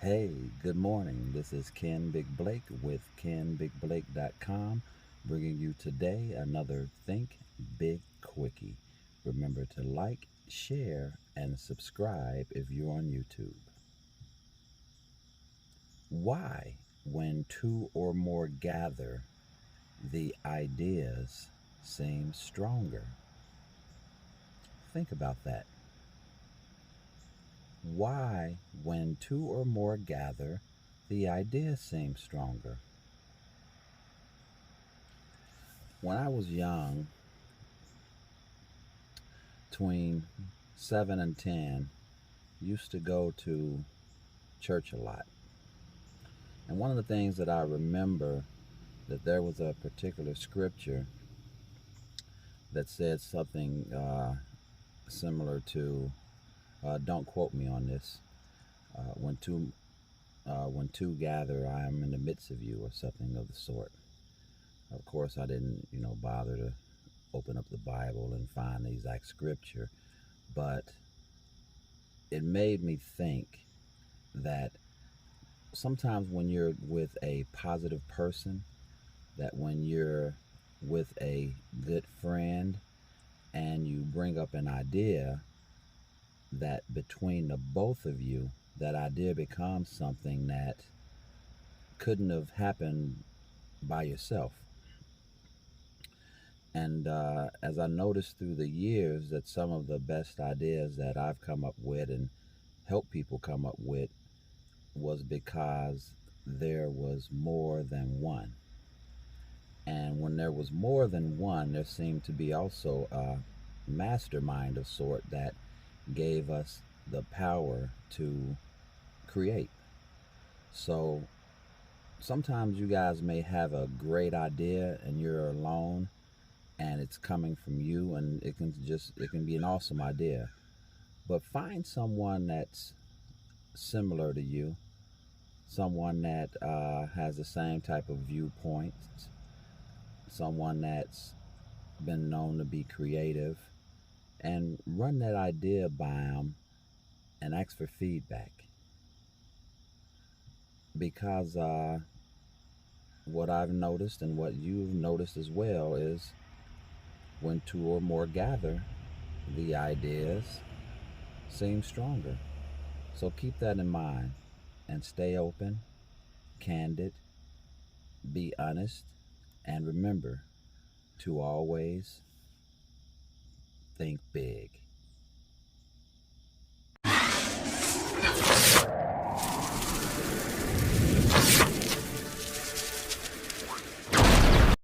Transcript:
Hey, good morning. This is Ken Big Blake with KenBigBlake.com, bringing you today another Think Big Quickie. Remember to like, share, and subscribe if you're on YouTube. Why, when two or more gather, the ideas seem stronger? Think about that. Why, when two or more gather, the ideas seem stronger? When I was young, between 7 and 10, used to go to church a lot. And one of the things that I remember, that there was a particular scripture that said something similar to, don't quote me on this, when two gather, I am in the midst of you, or something of the sort. Of course, I didn't, bother to open up the Bible and find the exact scripture, but it made me think that sometimes when you're with a positive person, that when you're with a good friend and you bring up an idea, that between the both of you, that idea becomes something that couldn't have happened by yourself. And as I noticed through the years, that some of the best ideas that I've come up with and helped people come up with was because there was more than one. And when there was more than one, there seemed to be also a mastermind of sort that gave us the power to create. So sometimes you guys may have a great idea and you're alone and it's coming from you, and it can be an awesome idea. But find someone that's similar to you, someone that has the same type of viewpoints, someone that's been known to be creative, and run that idea by them and ask for feedback. Because what I've noticed and what you've noticed as well is when two or more gather, the ideas seem stronger. So keep that in mind and stay open, candid, be honest, and remember to always think big.